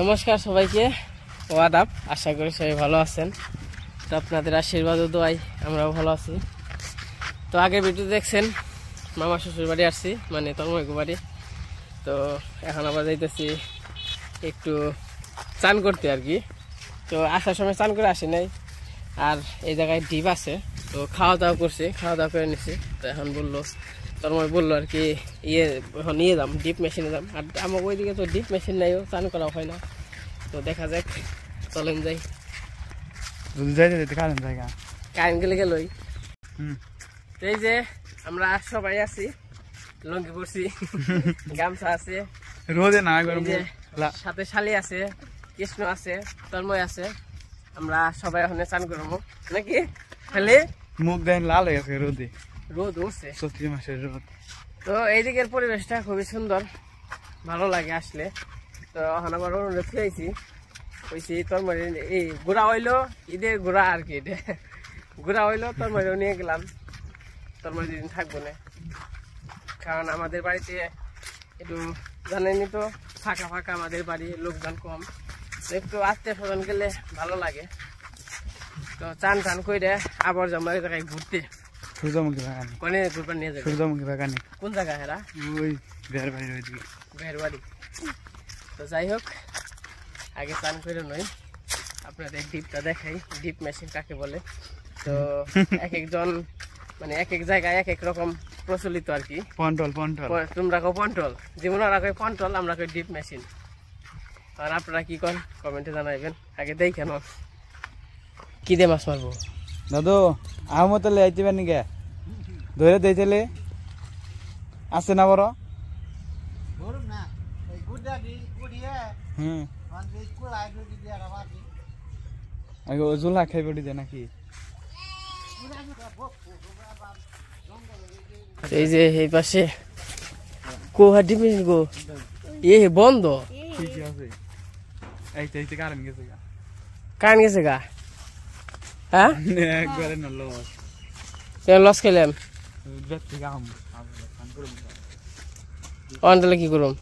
নমস্কার সবাইকে ও আদাব। আশা করি সবাই ভালো আছেন। তো আপনাদের আশীর্বাদ ও দোয়াই আমরাও ভালো আছি। তো আগের ভিডিও দেখছেন মামা শ্বশুর বাড়ি আসছি, মানে তন্ময় বাড়ি। তো এখন আবার যাইতেছি একটু চান করতে আর কি। তো আসার সময় চান করে আসি নাই, আর এই জায়গায় ডিপ আছে, তো খাওয়া দাওয়া করছি, খাওয়া দাওয়া করে নিছি। তো এখন বললো তন্ময় বললো আর কি এখন নিয়ে যাম, ডিপ মেশিনে যাম। আর আমার ওইদিকে তো ডিপ মেশিন নাইও, চান করা হয় না। তো দেখা যাক, চলেন যাই। কারেন্ট গেলে গেলই। তো এই যে আমরা সবাই আছি, লঙ্গি পড়ছি, গামছা আছে, রোদে না সাথে শালি আছে, কৃষ্ণ আছে, তন্ময় আছে। আমরা সবাই ওখানে চান করবো নাকি? খালি মুখ দেন লাল হয়ে গেছে রোদে, রোদ উঠছে, চৈত্র মাসের রোদ। তো এইদিকের পরিবেশটা খুবই সুন্দর, ভালো লাগে আসলে। তো এখন আবার অনুরোধ খেয়েছি কইছি তন্ময় এই ঘোরা হইলো, ঈদের ঘোরা আর কি, ঘোরা হইলো তন্ময়ও নিয়ে গেলাম। তন্ময় দুদিন থাকবো না, কারণ আমাদের বাড়িতে একটু জানেনি তো ফাঁকা ফাঁকা আমাদের বাড়ি, লোকজন কম, একটু আত্মীয় স্বজন গেলে ভালো লাগে। তো চান টান করে আবার যাবো এই জায়গায় ঘুরতে, সূর্যমুখী বাগানে। কোনে ঘুরবার নিয়ে যাবে? সূর্যমুখী বাগানে। কোন জায়গা হেরা? ওই বের বাড়ির ওইদিকে। বের বাড়ি। তো যাই হোক, আগে চান করে নই, আপনাদের ডিপটা দেখাই, ডিপ মেশিন কাকে বলে। তো এক একজন মানে এক এক জায়গায় এক এক রকম প্রচলিত আর কি। পন্টল পন্টল, তোমরা কো পন্টল, যেমন ওরা কই পন্টল, আমরা কই ডিপ মেশিন। আর আপনারা কি করেন কমেন্টে জানাইবেন। আগে দেই কেন কি দিয়ে মাছ মারবো দাদু আহমতলে আইতেবেন নাকি? ধরে দিয়েছিলে আছে না বড়? আগে ওজুলা খাই পড়ি দে নাকি? এই যে এই পাশে কোহা ডিপ মেশিন গো, এ বন্ধ। ঠিক আছে, এইতে এইতে কারেন্ট গেছে গা। কারেন্ট গেছে গা? হ্যাঁ, একবারে না লস। কেন লস খেলাম? বেত থেকে আম অনটালে কি করুম?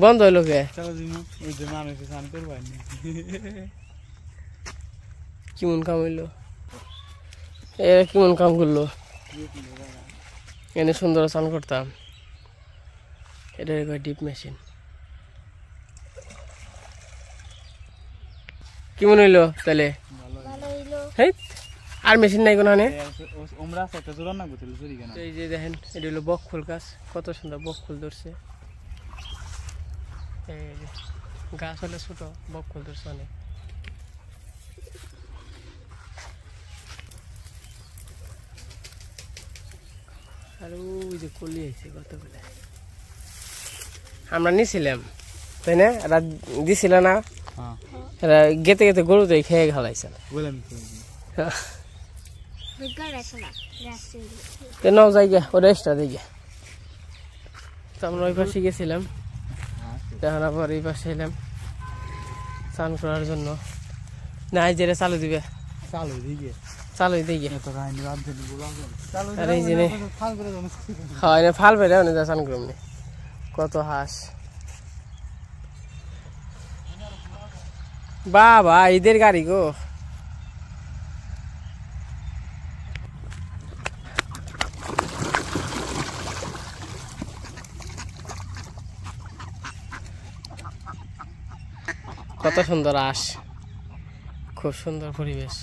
বন্ধ হইলো কে? চলো জিমু ওই যে মানুষ স্নান করবো কেমন কাম হইলো? এরা কেমন কাম করলো? এনে সুন্দর স্নান করতাম। এটা ডিপ মেশিন। কেমন হইলো তাহলে? হ্যাঁ, আর মেশিন নাই কোনো। এই যে দেখেন, এটা হলো বকফুল গাছ, কত সুন্দর বকফুল ধরছে। এই যে গাছ হলে ছোট, বকফুল ধরছে অনেক। আর ওই যে কলি আছে কতগুলো, আমরা নিছিলাম তাই না? এরা দিছিল না, এরা গেতে গেতে গরুতে খেয়ে খালাইছে। নাও যাই গে, ওটা এক্সট্রা দিই গে। তো আমরা ওই পাশে গেছিলাম, তখন আবার এই পাশে এলাম স্নান করার জন্য। না এই যে চালু দিবে, চালু দিই গে। আর এই যে হয় না ফাল বেড়ে অনেক স্নান করুন, কত হাঁস। বাবা ঈদের গাড়ি গো। কত সুন্দর আস, খুব সুন্দর পরিবেশ,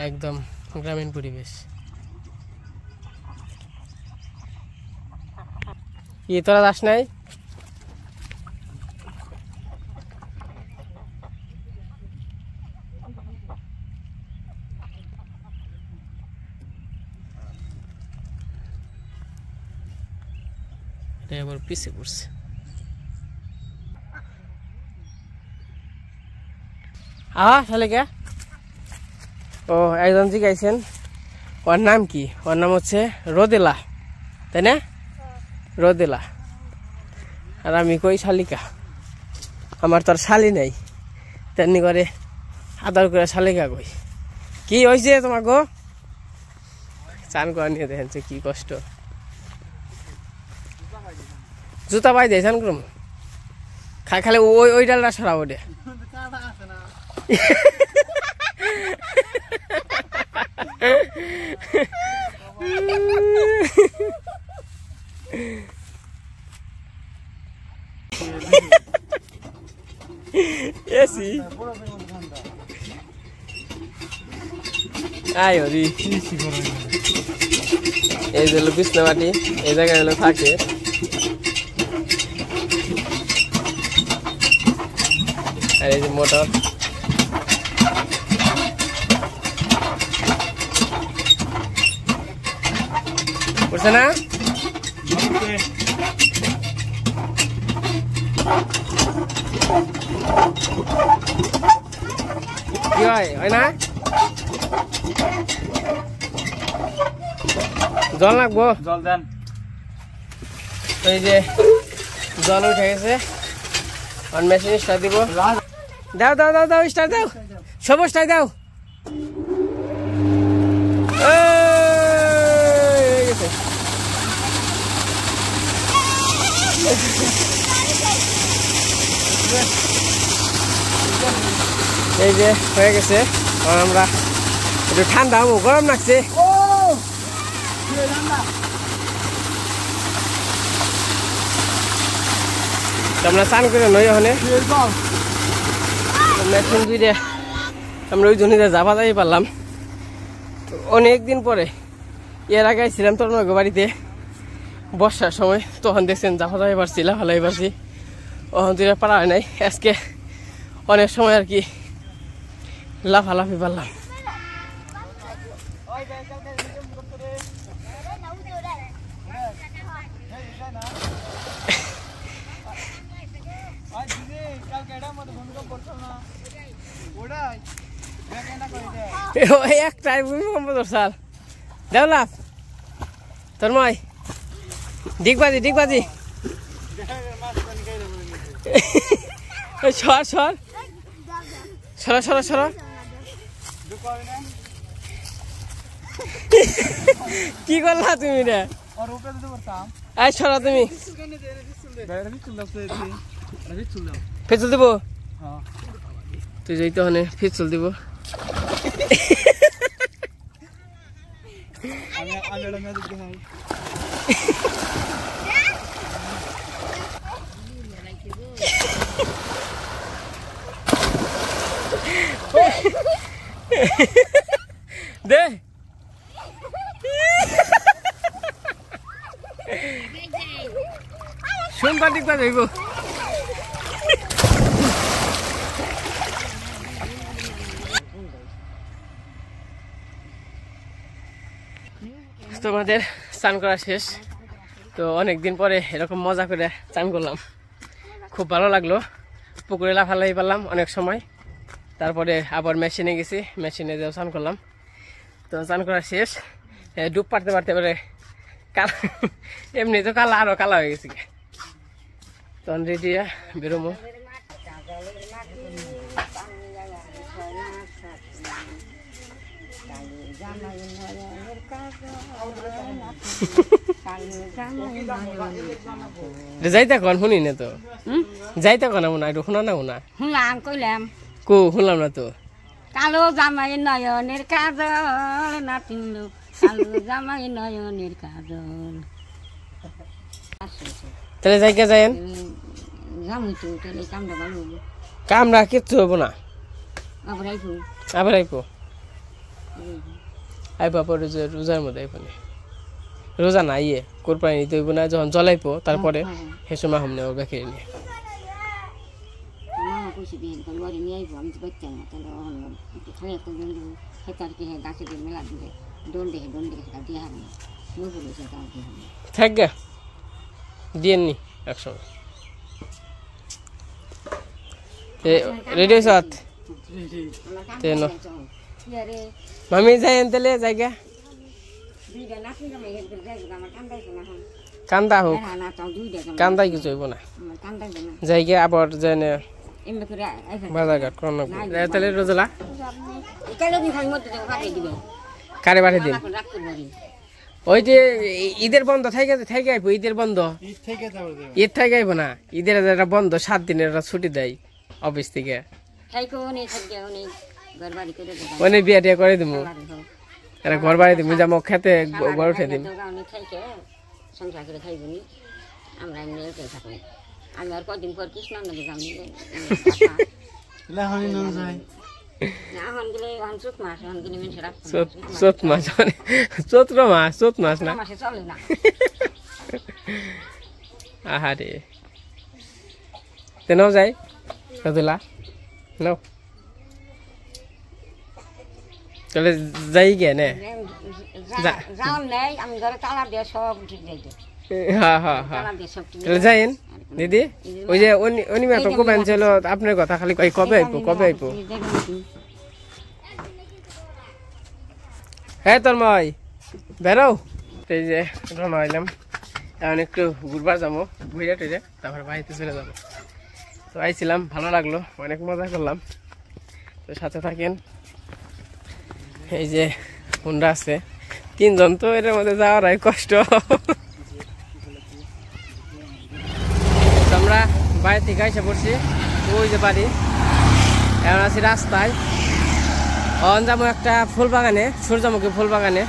একদম গ্রামীণ পরিবেশ। কি তোরা যাস নাই? এবার পিছিয়ে পড়ছে। তাহলে কে ও একজন জিজ্ঞাসেন ওর নাম কি? ওর নাম হচ্ছে রোদেলা, তাই না? রোদেলা। আর আমি কই শালিকা। আমার তো আর শালি নাই, তেমনি করে আদর করে শালিকা কই। কি হয়েছে তোমার গো? চান করা নিয়ে দেখেন কি কষ্ট। জুতা পাই দিয়ে চান করুম। খালি ওই ডালটা সরাবো রে এসি আয় ওরি এই যে বিছনা মাটি এই জায়গায় হলো থাকে আর এই যে মোটর বুঝছে না কি হয় না জল লাগবো জল দেন এই যে জল উঠে গেছে মেশিন স্টার্ট দিব দাও দাও দাও দাও স্টার্ট দাও সব স্টার্ট দাও এই যে হয়ে গেছে আমরা একটু ঠান্ডা হবো গরম লাগছে আমরা স্নান করে নই ওখানে মেশিন দুইটা আমরা ওই জন্য যাবা যাই পারলাম অনেকদিন পরে এর আগে ছিলাম তোর বাড়িতে বর্ষার সময় তখন দেখছেন জাফা যাই পারছি লাফালাই পারছি ওখান দুইটা পারা হয় নাই আজকে অনেক সময় আর কি লাফালাফি পারলাম একটাই ভূমিকম্প তোর সাল দেও লাভ তোর ময় ডিগবাজি ডিগবাজি সর সর সর সর সর কি করলা তুমি রে আয় সরা তুমি ফেচল দিব তুই যাইতে হনে ফেচল দিব দে শুনবা দিকবা যাইব তোমাদের স্নান করা শেষ তো অনেকদিন পরে এরকম মজা করে স্নান করলাম খুব ভালো লাগলো পুকুরে লাফালাই পারলাম অনেক সময় তারপরে আবার মেশিনে গেছি মেশিনে যেও স্নান করলাম তো স্নান করা শেষ ডুব পারতে পারতে পারে এমনি তো কালা আরো কালা হয়ে গেছে তখন রেডি বেরোমো যাইতে কন শুনি না তো যাইতে কন না একটু শোনা না শোনা শুনলাম কইলাম কো শুনলাম না তো কালো জামাই নয়নের কাজল নাতিন লোক কালো জামাই নয়নের কাজল তাহলে যাইকে যাইন জামুই তো তাহলে কামটা ভালো হবো কামরা কিচ্ছু হবো না আবার আইবো আবার আইবো আইবা পরে যে রোজার মধ্যে আইবো রোজা না ইয়ে কোরবানি নিতে হইব না যখন জ্বলাইবো তারপরে সে সময় হমনে ওর বেঁকে নিয়ে কইছি বিয়ে করে বাড়ি নিয়ে আইবো আমি তো বাচ্চা না তাহলে খালি একটা জন দেবো সেটার কি হ্যাঁ গাছে দিয়ে মেলা দিলে দোল দেখে সেটা দিয়ে হবে না মুখ বলেছে তাও দিয়ে হবে থাক গে দিয়ে নি একসঙ্গে রেডি হয়েছ মামি যাই এনতেলে জায়গা কান্দা হোক কান্দাই কিছু হইব না জায়গা আবার যাই না বাজার ঘাট কোন তাহলে রোজলা কারে পাঠিয়ে দিন ওই যে ঈদের বন্ধ থেকে আইবো, ঈদের বন্ধ ঈদ থেকে যাবো ঈদ থেকে আইবো না, ঈদের একটা বন্ধ 7 দিনের একটা ছুটি দেয় অফিস থেকে, ওনে বিয়া টিয়া করে দিমু, এরা ঘর বাড়ি দিমু, যাবো খেতে ঘর উঠে দিম। সংসার করে খাইবনি আমরা এমনি থাকবো। আমি আর কদিন পর কৃষ্ণ নদী যাবো এখন গেলে এখন চোখ মাস, এখন গেলে মানুষ চোদ্দ মাস চৈত্র মাস, চৈত মাস না মাসে চলে না। আহারে তেনাও যাই সদুলা নাও তাহলে যাই গে নে যাও নেই, আমি ঘরে তালা দিয়ে সব ঠিক যাই, হ্যাঁ হ্যাঁ হ্যাঁ তালা দিয়ে সব ঠিক তাহলে যাইন দিদি। ওই যে অনিমা তো কবে ছিল আপনার কথা, খালি কবে আইবো কবে আইবো। হ্যাঁ তোর মাই বেরো, এই যে রওনা হইলাম, এখন একটু ঘুরবার যাবো, ঘুরে টুরে তারপরে বাড়িতে চলে যাবো। তো আইছিলাম, ভালো লাগলো, অনেক মজা করলাম, তো সাথে থাকেন। এই যে হুন্ডা আছে 3 জন, তো এর মধ্যে যাওয়ার কষ্ট। আমরা বাড়ি থেকে এসে পড়ছি, ওই যে বাড়ি, এখন আছি রাস্তায়, অন যাবো একটা ফুল বাগানে, সূর্যমুখী ফুল বাগানে।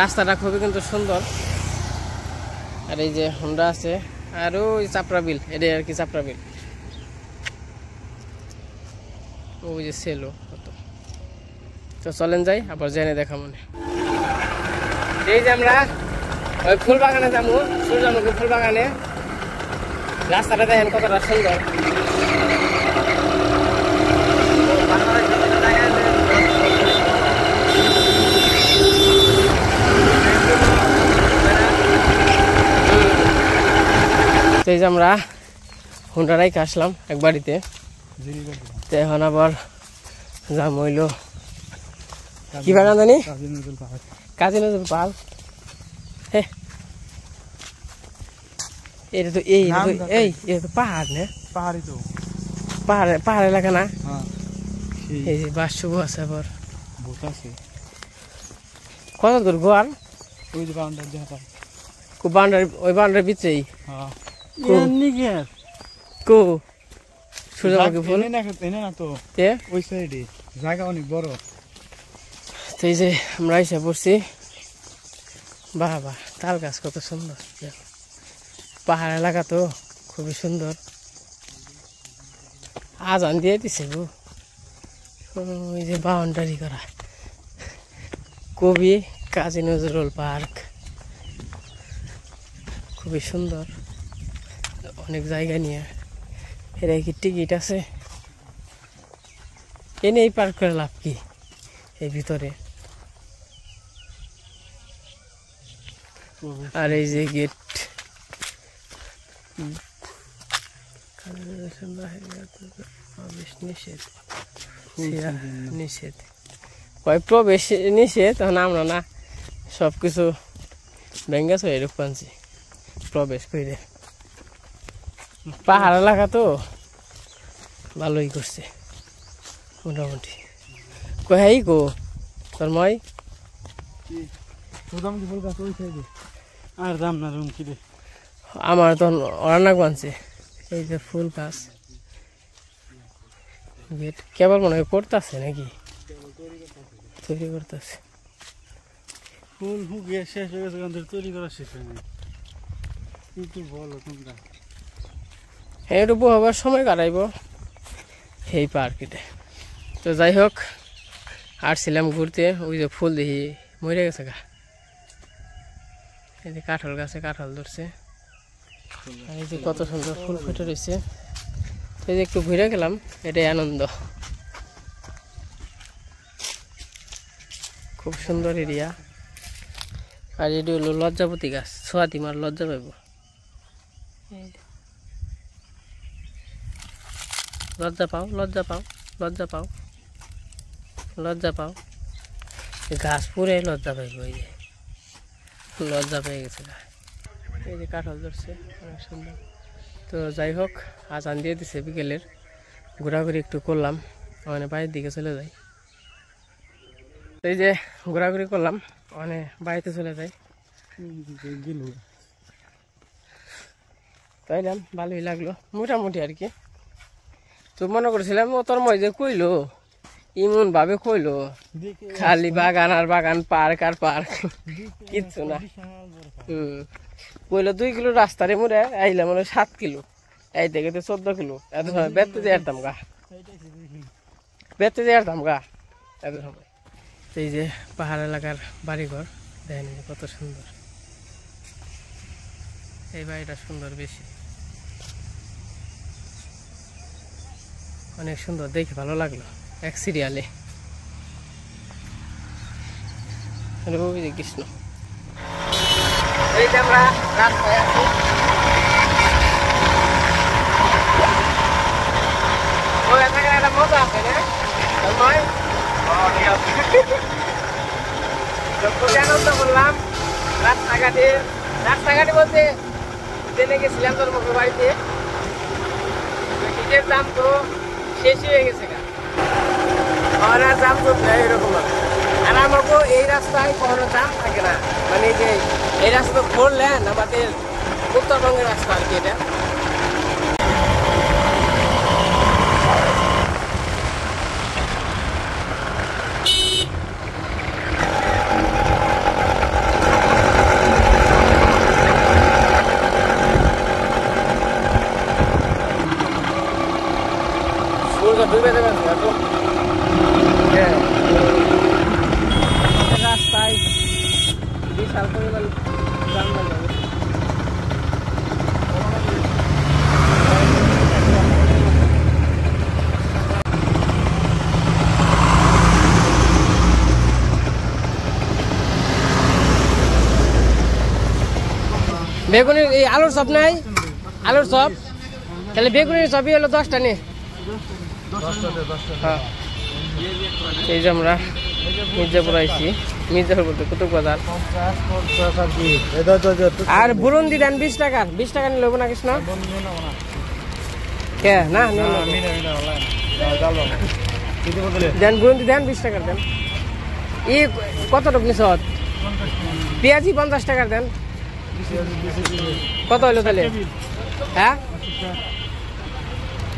রাস্তাটা খুবই কিন্তু সুন্দর, আর এই যে হুন্ডা আছে, আর ওই চাপড়া বিল, এটাই আর কি চাপড়া বিল, ওই যে সেলো কত। তো চলেন যাই, আবার জেনে দেখা মনে। এই যে আমরা ওই ফুল বাগানে যাবো, সূর্যমুখী ফুল বাগানে। রাস্তাটা দেখেন কতটা সুন্দর, এই যে আমরা হুন্ডা রাইখে আসলাম এক বাড়িতে, তো এখন আবার যাম হইল কি বাগান জানি, কাজী নজরুল পাহাড়। হ্যাঁ এটা তো এই এটা তো পাহাড় না, পাহাড়ি তো পাহাড় এলাকা না। হ্যাঁ এই যে বাস শুভ আছে, আবার ভূত আছে কত দূর গোয়াল, ওই যে বাউন্ডারি দেখা খুব বাউন্ডারি, ওই বাউন্ডারির ভিতরেই হ্যাঁ কো সূর্যমুখী ফুল এনে না তো তে। ওই সাইডে জায়গা অনেক বড়। তো এই যে আমরা এসে পড়ছি, বাহ বাহ তাল গাছ কত সুন্দর, পাহাড় এলাকা তো খুবই সুন্দর। আজান দিয়ে দিছে গো, ওই যে বাউন্ডারি করা কবি কাজী নজরুল পার্ক, খুবই সুন্দর, অনেক জায়গা নিয়ে। এর কি টিকিট আছে? এনে এই পার্ক করে লাভ কি, এই ভিতরে। আর এই যে গেট, নিষেধ নিষেধ, প্রবেশ নিষেধ, তখন আমরা না সবকিছু ভেঙ্গেছ এরকম আনছি প্রবেশ করে। পাহাড় এলাকা তো ভালোই করছে মোটামুটি। কই গো তোর মই আর দাম না রুম কি রে, আমার তো অরানাক বানছে। এই যে ফুল গাছ, গেট কেবল মনে হয় করতেছে নাকি, তৈরি করতেছে। ফুল ফুকিয়ে শেষ হয়ে গেছে, তৈরি করা শেষ হয়নি। কিন্তু বলো তোমরা একটু বহাবার সময় কাটাইব এই পার্কেটে। তো যাই হোক, আসছিলাম ঘুরতে, ওই যে ফুল দেখি মরে গেছে গা। এই যে কাঁঠাল গাছে কাঁঠাল ধরছে, এই যে কত সুন্দর ফুল ফুটে রয়েছে। এই যে একটু ঘুরে গেলাম, এটাই আনন্দ। খুব সুন্দর এরিয়া। আর এটি হলো লজ্জাপতি গাছ, ছোয়াতি মার লজ্জা পাইব। লজ্জা পাও, লজ্জা পাও, লজ্জা পাও, লজ্জা পাও। গাছ পুরে লজ্জা পাইব, এই যে লজ্জা পেয়ে গেছে গা। এই যে কাঁঠাল ধরছে, অনেক সুন্দর। তো যাই হোক, আজান দিয়ে দিছে বিকেলের, ঘোরাঘুরি একটু করলাম, মানে বাড়ির দিকে চলে যাই। এই যে ঘোরাঘুরি করলাম, মানে বাড়িতে চলে যাই। গেল তাইলাম ভালোই লাগলো মোটামুটি আর কি। তো মনে করছিলাম ও তোর মই যে কইলো ইমন ভাবে কইলো খালি বাগান আর বাগান, পার্ক আর পার্ক, কিচ্ছু না। কইলো 2 কিলো রাস্তারে মোড়ে আইলাম 7 কিলো, এই থেকে তো 14 কিলো। এত সময় বেড়তে দিয়ে আসতাম গা, বেড়তে দিয়ে আসতাম গা এত সময়। এই যে পাহাড় এলাকার বাড়িঘর দেখেন কত সুন্দর। এই বাড়িটা সুন্দর বেশি, অনেক সুন্দর দেখে ভালো লাগলো এক সিরিয়ালে। কৃষ্ণ এই যে আমরা রাস্তায় আছি, একটা মজা আছে না আনন্দ করলাম। রাস্তাঘাটে বলতে ট্রেনে গেছিলাম তোর মুখের বাড়িতে, টিকিটের দাম তো শেষ হয়ে গেছে আর দাম তো এরকম। আর আমাকে এই রাস্তায় কোনো দাম থাকে না, মানে যে এই রাস্তা তো ঘুরলেন আমাদের উত্তরবঙ্গের রাস্তা আর কি এটা। রাস্তায় বিশাল পরিমাণ যানবাহন যাবে। বেগুনের এই আলুর চপ নাই, আলুর চপ তাহলে বেগুনের চপই হলো 10টা নে। হ্যাঁ এই যে আমরা মির্জাপুর আইছি, মির্জাপুর বলতে কুতুব বাজার। আর বুরুন্দি দেন 20 টাকার, 20 টাকা নিলে না কৃষ্ণ কে না দেন, বুরুন্দি দেন 20 টাকার দেন। ই কত টাকা নিছ? পেঁয়াজি 50 টাকার দেন। কত হইলো তাহলে? হ্যাঁ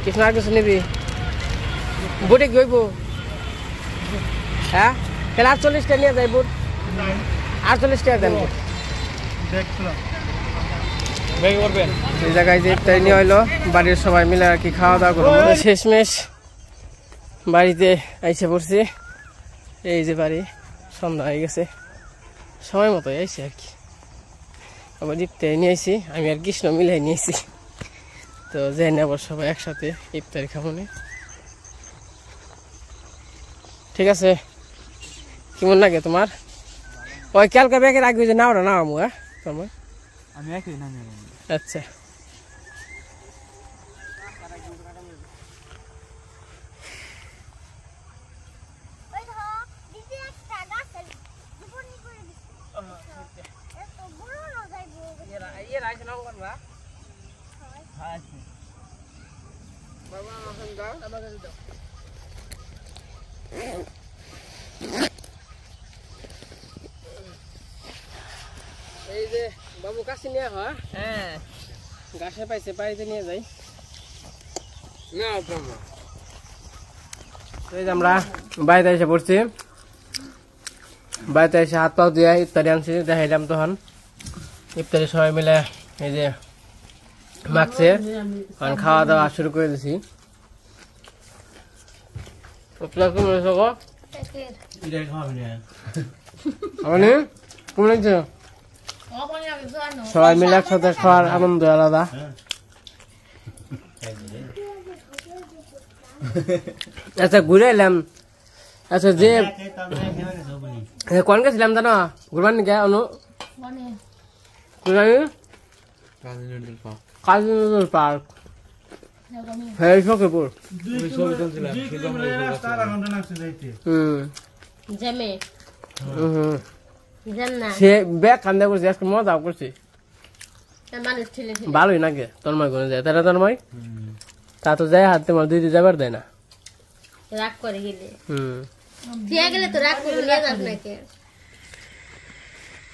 কৃষ্ণ আর কিছু নিবি? বুটে কি হইব? হ্যাঁ তাহলে 48 টাকা নিয়ে যাই বুট, 48 টাকা দেন। এই জায়গায় যে ইফতারি নিয়ে হইলো বাড়ির সবাই মিলে আর কি খাওয়া দাওয়া করবো। শেষমেশ বাড়িতে আইসে পড়ছি। এই যে বাড়ি, সন্ধ্যা হয়ে গেছে, সময় মতো আইসি আর কি। আবার ইফতারি নিয়ে আইসি, আমি আর কৃষ্ণ মিলাই নিয়েছি। তো যাই না আবার সবাই একসাথে ইফতারি খাবো নি। ঠিক আছে, কেমন লাগে তোমার? ওই কালকে ব্যাগের আগে যে নাওটা নাও আমু। হ্যাঁ তোমার আমি একই নামি। আচ্ছা এই যে বাবু কাছে নিয়ে হয়। হ্যাঁ গাছে পাইছে, বাড়িতে নিয়ে যাই। এই যে আমরা বাড়িতে এসে পড়ছি, বাড়িতে এসে হাত পাও দিয়ে ইফতারি আনছি, দেখাইলাম তখন। ইফতারি সবাই মিলে এই যে মাখছে, খাওয়া দাওয়া শুরু করে দিছি। সবাই মিলে একসাথে খাওয়ার আনন্দ আলাদা। আচ্ছা ঘুরে এলাম। আচ্ছা যে কোন গেছিলাম জানো ঘুরবার নিকে? অনু কাজী নজরুল পার্ক, হ্যাঁ সখীপুর। সে ব্যাগ কান্দা করছি, আজকে মজা করছি। ভালোই নাকি তন্ময় করে যায়, তারা তন্ময় তা তো যায় হাত তোমার দিদি যাবার দেয় না, রাগ করে গেলে।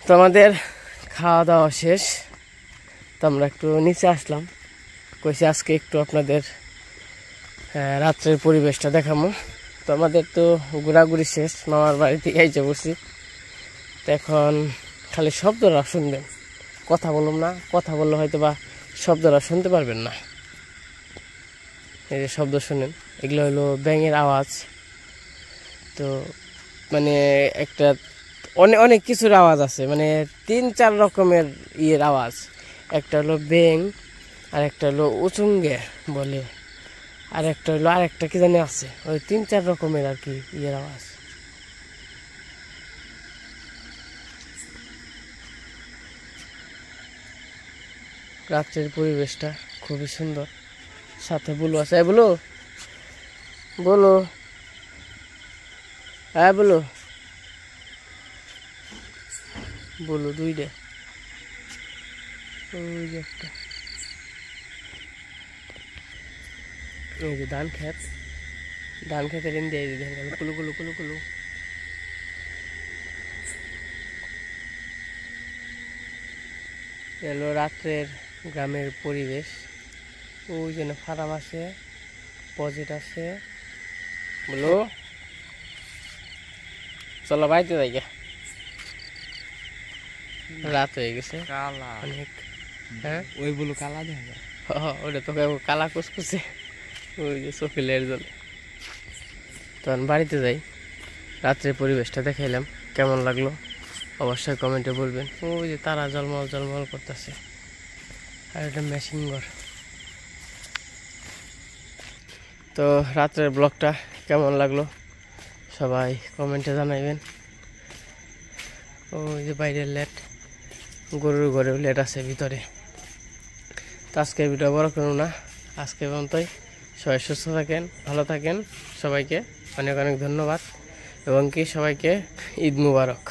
তো আমাদের খাওয়া দাওয়া শেষ, তো আমরা একটু নিচে আসলাম, কইছি আজকে একটু আপনাদের রাত্রের পরিবেশটা দেখাবো। তো আমাদের তো ঘোরাঘুরি শেষ, মামার বাড়ি থেকে আইসে বসছি। তো এখন খালি শব্দরা শুনবেন, কথা বললাম না, কথা বললে হয়তো বা শব্দরা শুনতে পারবেন না। এই যে শব্দ শুনেন, এগুলো হলো ব্যাঙের আওয়াজ। তো মানে একটা অনেক অনেক কিছুর আওয়াজ আছে, মানে 3-4 রকমের ইয়ের আওয়াজ। একটা হলো ব্যাঙ, আর একটা হলো উচুঙ্গে বলে, আর একটা হলো আর একটা কি জানি আছে, ওই 3-4 রকমের আর কি ইয়ের আওয়াজ। রাত্রের পরিবেশটা খুবই সুন্দর, সাথে বুলু আছে। বুলু বলো, হ্যাঁ বলো, বলো দুইটা, ওই যে একটা, এই যে ধান খেত, ধান খেতের ইন্ডিয়া দেখেন কুলু কুলু কুলু কুলু। এলো রাত্রের গ্রামের পরিবেশ। ওই জন্য ফার্ম আছে, পজিট আছে। বলো চলো বাড়িতে যাই গে, রাত হয়ে গেছে অনেক। হ্যাঁ ওই বলো কালা দেখা যায়। ওটা তো কালা কুচকুচে, ওই যে চোখের জলে। তখন বাড়িতে যাই, রাত্রের পরিবেশটা দেখাইলাম, কেমন লাগলো অবশ্যই কমেন্টে বলবেন। ওই যে তারা জলমল জলমল করতেছে, আর একটা মেশিন ঘর। তো রাত্রের ব্লগটা কেমন লাগলো সবাই কমেন্টে জানাইবেন। ওই যে বাইরের লেট, গরুর ঘরেও লেট আছে ভিতরে। তো আজকে ভিডিও বড় করুন না, আজকে পর্যন্তই। সবাই সুস্থ থাকেন, ভালো থাকেন, সবাইকে অনেক অনেক ধন্যবাদ, এবং কি সবাইকে ঈদ মুবারক।